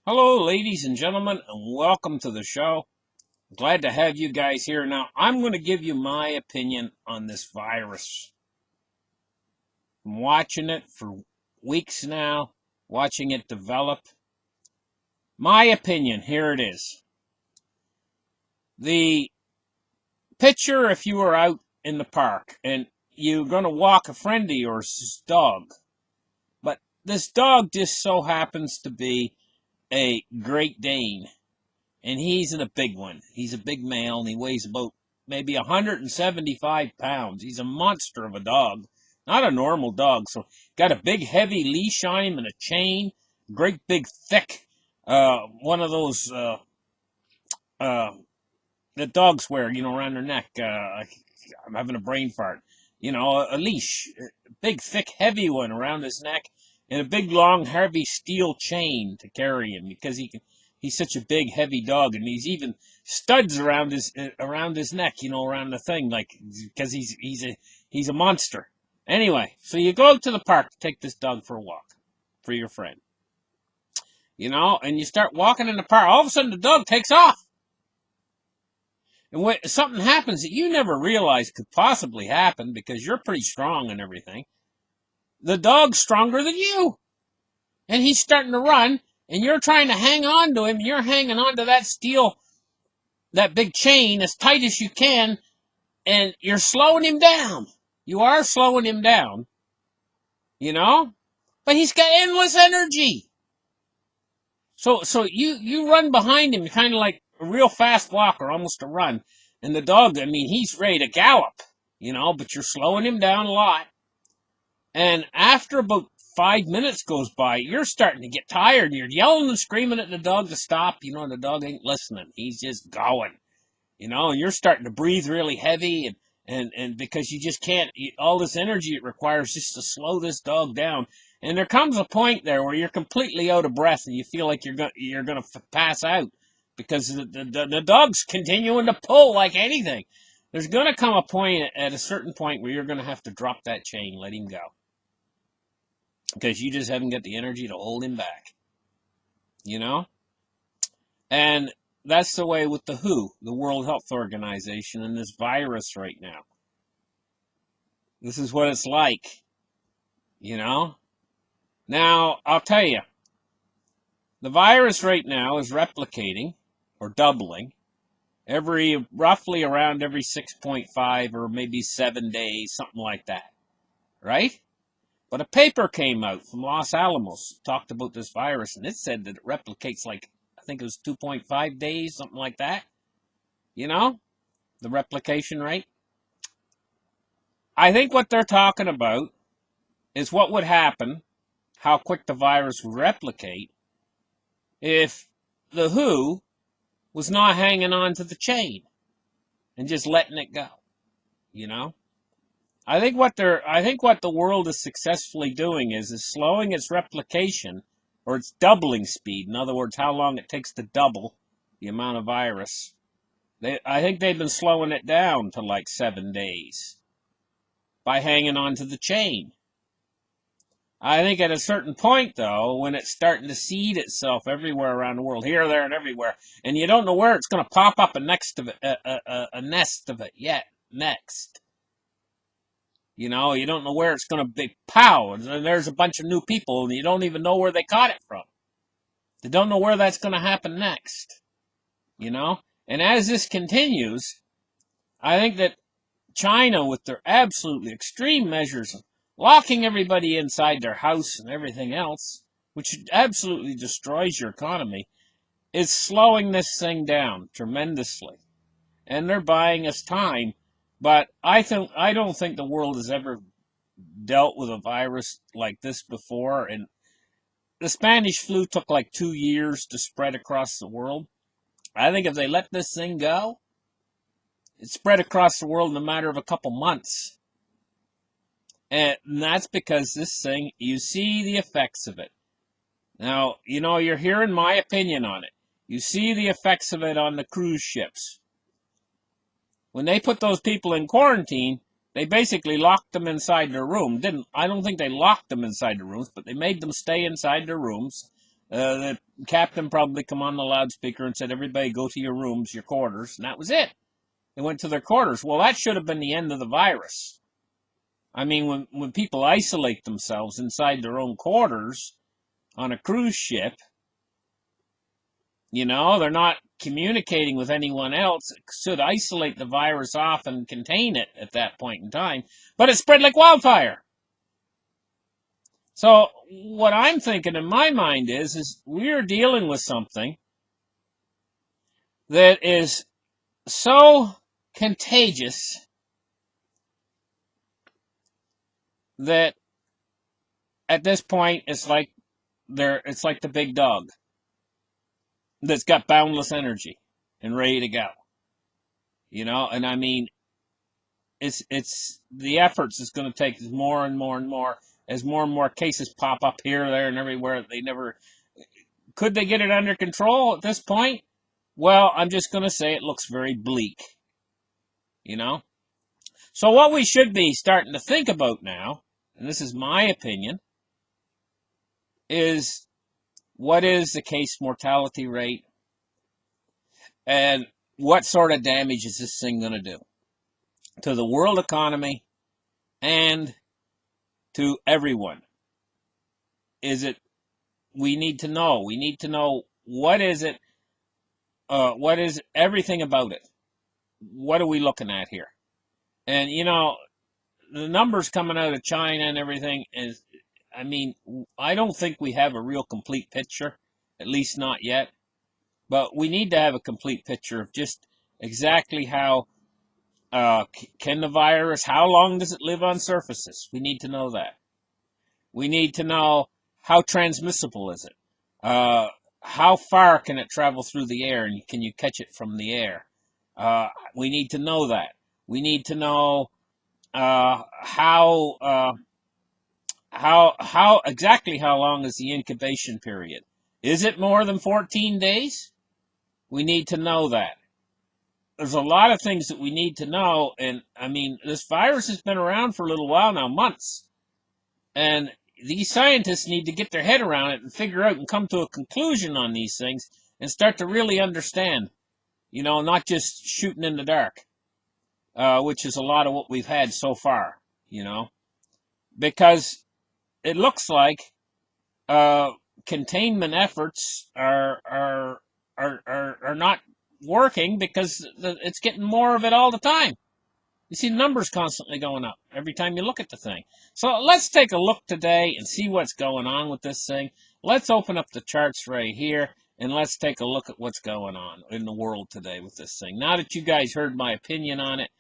Hello, ladies and gentlemen, and welcome to the show. Glad to have you guys here. Now, I'm going to give you my opinion on this virus. I'm watching it for weeks now, watching it develop. My opinion, here it is. The picture, if you were out in the park and you're going to walk a friend of yours' dog, but this dog just so happens to be a Great Dane. And he's a big one. He's a big male, and he weighs about maybe 175 pounds. He's a monster of a dog, not a normal dog. So got a big, heavy leash on him and a chain, great big, thick, one of those uh, that dogs wear, around their neck. I'm having a brain fart. A leash, a big, thick, heavy one around his neck, and a big, long, heavy steel chain to carry him because he's such a big, heavy dog, and he's even studs around his neck, around the thing, like because he's a monster. Anyway, so you go to the park to take this dog for a walk for your friend, and you start walking in the park. All of a sudden, the dog takes off. And when something happens that you never realized could possibly happen because you're pretty strong and everything, the dog's stronger than you. And he's starting to run, and you're trying to hang on to him, and you're hanging on to that big chain as tight as you can, and you're slowing him down. You are slowing him down, but he's got endless energy. So you run behind him, kind of like a real fast walker, almost a run. And the dog, he's ready to gallop, but you're slowing him down a lot. And after about 5 minutes goes by, you're starting to get tired. You're yelling and screaming at the dog to stop. The dog ain't listening. He's just going, and you're starting to breathe really heavy and because you just can't, all this energy it requires just to slow this dog down. And there comes a point there where you're completely out of breath and you feel like you're going to pass out because the dog's continuing to pull like anything. There's going to come a point at a certain point where you're going to have to drop that chain, let him go. Because you just haven't got the energy to hold him back. And that's the way with the WHO, the World Health Organization, and this virus right now. This is what it's like, Now, I'll tell you, the virus right now is replicating, or doubling, roughly around every 6.5 or maybe 7 days, something like that, right? But a paper came out from Los Alamos, talked about this virus, and it said that it replicates like, I think it was 2.5 days, something like that. The replication rate. I think what they're talking about is what would happen, how quick the virus would replicate, if the WHO was not hanging on to the chain and just letting it go. I think what the world is successfully doing is slowing its replication or its doubling speed. In other words, how long it takes to double the amount of virus. I think they've been slowing it down to like 7 days by hanging on to the chain. I think at a certain point, though, when it's starting to seed itself everywhere around the world, here, there, and everywhere, and you don't know where it's going to pop up a nest of it yet, next. You don't know where it's going to be. Pow! And there's a bunch of new people, and you don't even know where they caught it from. They don't know where that's going to happen next. And as this continues, I think that China, with their absolutely extreme measures of locking everybody inside their house and everything else, which absolutely destroys your economy, is slowing this thing down tremendously. And they're buying us time. But I don't think the world has ever dealt with a virus like this before. And the Spanish flu took like 2 years to spread across the world. I think if they let this thing go, it spread across the world in a matter of a couple months. And that's because this thing, you see the effects of it. Now, you're hearing my opinion on it. You see the effects of it on the cruise ships. When they put those people in quarantine, they basically locked them inside their room. I don't think they locked them inside the rooms, but they made them stay inside their rooms The captain probably come on the loudspeaker and said, everybody go to your rooms, your quarters, and that was it. They went to their quarters. Well, that should have been the end of the virus. I mean, when people isolate themselves inside their own quarters on a cruise ship, they're not communicating with anyone else. It should isolate the virus off and contain it at that point in time. But it spread like wildfire. So what I'm thinking in my mind is we're dealing with something that is so contagious that at this point it's like the big dog that's got boundless energy and ready to go. And I mean, it's the efforts it's going to take more and more and more as more and more cases pop up here, there, and everywhere. Could they get it under control at this point? Well, I'm just going to say it looks very bleak. So what we should be starting to think about now, and this is my opinion, is what is the case mortality rate and what sort of damage is this thing going to do to the world economy and to everyone? We need to know. We need to know what is it, what is everything about it? What are we looking at here? And, the numbers coming out of China and everything is, I mean, I don't think we have a real complete picture, at least not yet. But we need to have a complete picture of just exactly how can the virus, how long does it live on surfaces? We need to know that. We need to know how transmissible is it? How far can it travel through the air, and can you catch it from the air? We need to know that. We need to know how exactly how long is the incubation period? Is it more than 14 days? We need to know that. There's a lot of things that we need to know, and I mean, this virus has been around for a little while now, months, and these scientists need to get their head around it and figure out and come to a conclusion on these things and start to really understand, not just shooting in the dark, which is a lot of what we've had so far, because it looks like containment efforts are not working because it's getting more of it all the time. You see the numbers constantly going up every time you look at the thing. So let's take a look today and see what's going on with this thing. Let's open up the charts right here and let's take a look at what's going on in the world today with this thing. Now that you guys heard my opinion on it,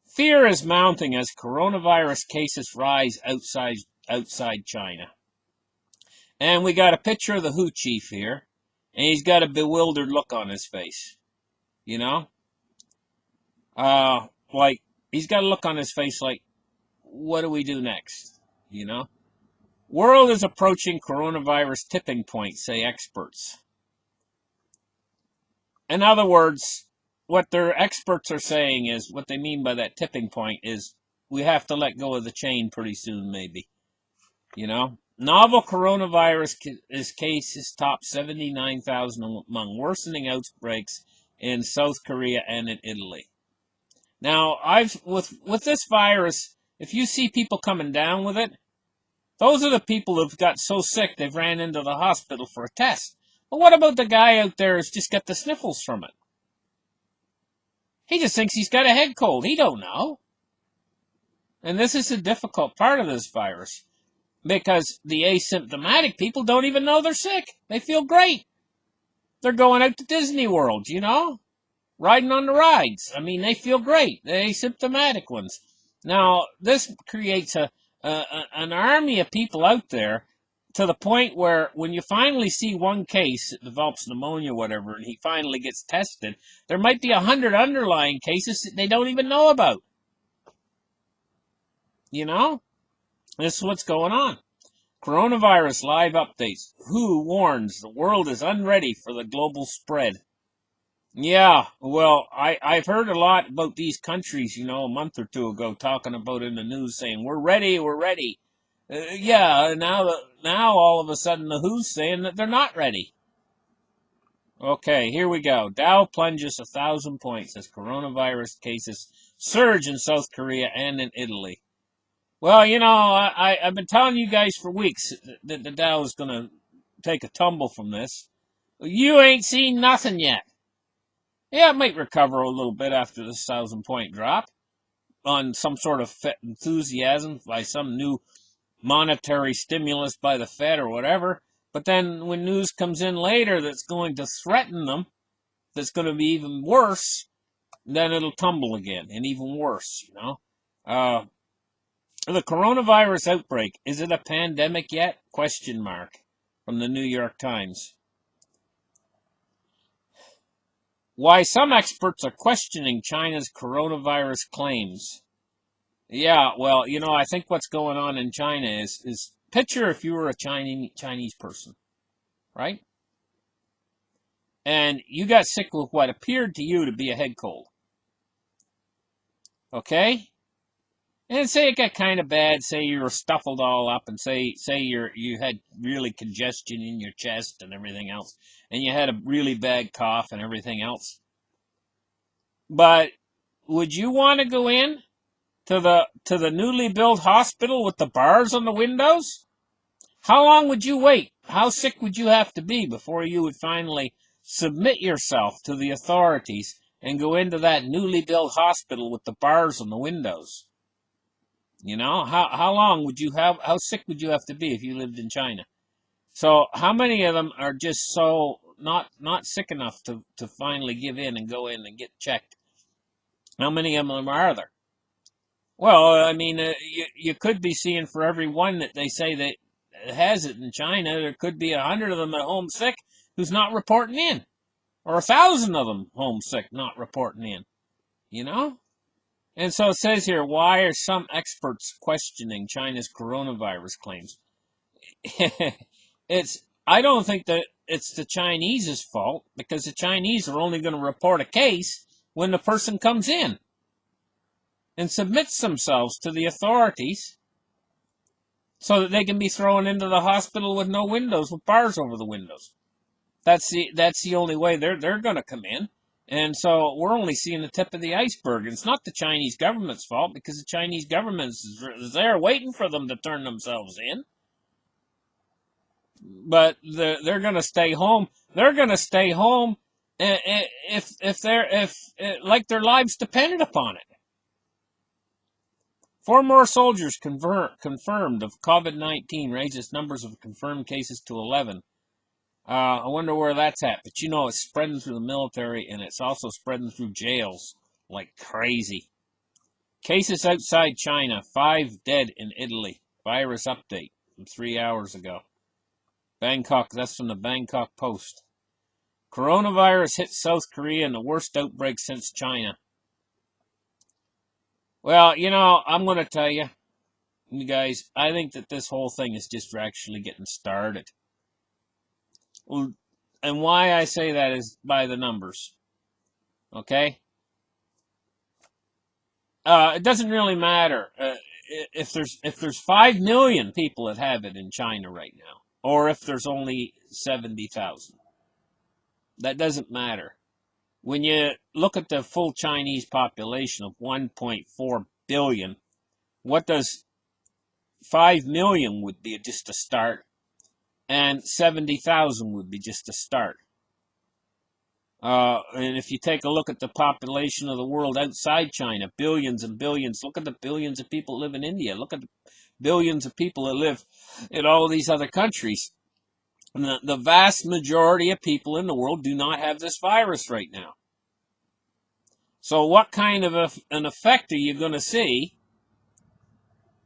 fear is mounting as coronavirus cases rise outside China. And we got a picture of the WHO chief here, and he's got a bewildered look on his face. Like, he's got a look on his face like, what do we do next? World is approaching coronavirus tipping point, say experts. In other words, what their experts are saying is, what they mean by that tipping point is, we have to let go of the chain pretty soon, maybe. Novel coronavirus cases top 79,000 among worsening outbreaks in South Korea and in Italy. Now, with this virus, if you see people coming down with it, those are the people who've got so sick they've ran into the hospital for a test. But what about the guy out there who's just got the sniffles from it? He just thinks he's got a head cold. He don't know. And this is a difficult part of this virus, because the asymptomatic people don't even know they're sick. They feel great. They're going out to Disney World, riding on the rides. I mean, they feel great, the asymptomatic ones. Now, this creates an army of people out there to the point where when you finally see one case that develops pneumonia or whatever, and he finally gets tested, there might be 100 underlying cases that they don't even know about. This is what's going on. Coronavirus live updates. WHO warns the world is unready for the global spread. Yeah, well, I've heard a lot about these countries, a month or two ago, talking about in the news saying, we're ready, we're ready. Yeah, now all of a sudden the WHO's saying that they're not ready. Okay, here we go. Dow plunges 1,000 points as coronavirus cases surge in South Korea and in Italy. Well, I've been telling you guys for weeks that the Dow is going to take a tumble from this. You ain't seen nothing yet. Yeah, it might recover a little bit after this 1,000 point drop on some sort of enthusiasm by some new monetary stimulus by the Fed or whatever. But then when news comes in later that's going to threaten them, that's going to be even worse, then it'll tumble again and even worse. The coronavirus outbreak, is it a pandemic yet? Question mark from the New York Times. Why some experts are questioning China's coronavirus claims. Yeah, well, I think what's going on in China is picture if you were a Chinese person, right? And you got sick with what appeared to you to be a head cold. Okay? And say it got kind of bad, say you were stuffled all up, and say you had really congestion in your chest and everything else, and you had a really bad cough and everything else. But would you want to go in to the newly built hospital with the bars on the windows? How long would you wait? How sick would you have to be before you would finally submit yourself to the authorities and go into that newly built hospital with the bars on the windows? How long would you have, how sick would you have to be if you lived in China? So how many of them are just so not sick enough to finally give in and go in and get checked? How many of them are there? Well, I mean, you could be seeing for every one that they say that has it in China, there could be 100 of them at home sick who's not reporting in, or 1,000 of them homesick not reporting in. You know. And so it says here, why are some experts questioning China's coronavirus claims? I don't think that it's the Chinese's fault, because the Chinese are only going to report a case when the person comes in and submits themselves to the authorities so that they can be thrown into the hospital with no windows, with bars over the windows. That's the only way they're going to come in. And so we're only seeing the tip of the iceberg. And it's not the Chinese government's fault, because the Chinese government is there waiting for them to turn themselves in. But they're going to stay home. They're going to stay home if like their lives depended upon it. 4 more soldiers confirmed of COVID-19 raises numbers of confirmed cases to 11. I wonder where that's at. But it's spreading through the military, and it's also spreading through jails like crazy. Cases outside China, 5 dead in Italy. Virus update from 3 hours ago. Bangkok, that's from the Bangkok Post. Coronavirus hits South Korea in the worst outbreak since China. Well, I'm going to tell you guys, I think that this whole thing is just actually getting started. And why I say that is by the numbers. Okay? It doesn't really matter if there's 5 million people that have it in China right now, or if there's only 70,000. That doesn't matter. When you look at the full Chinese population of 1.4 billion, what does 5 million would be just a start, and 70,000 would be just a start. And if you take a look at the population of the world outside China, billions and billions, look at the billions of people that live in India. Look at the billions of people that live in all these other countries. And the vast majority of people in the world do not have this virus right now. So what kind of an effect are you going to see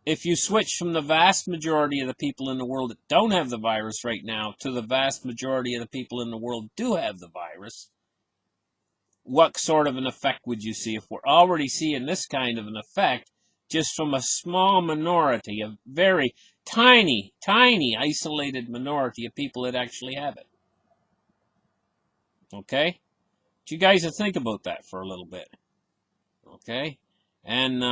if you switch from the vast majority of the people in the world that don't have the virus right now to the vast majority of the people in the world that do have the virus? What sort of an effect would you see if we're already seeing this kind of an effect just from a small minority, a very tiny, tiny isolated minority of people that actually have it? Okay? You guys think about that for a little bit. Okay? And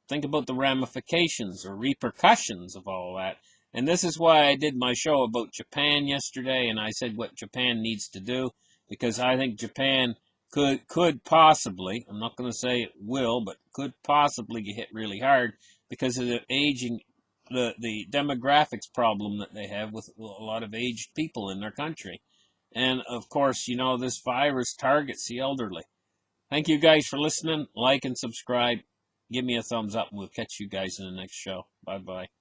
think about the ramifications or repercussions of all that. And this is why I did my show about Japan yesterday, and I said what Japan needs to do, because I think Japan could possibly, I'm not going to say it will, but could possibly get hit really hard because of the aging, the demographics problem that they have with a lot of aged people in their country. And of course, this virus targets the elderly. Thank you guys for listening. Like and subscribe. Give me a thumbs up, and we'll catch you guys in the next show. Bye-bye.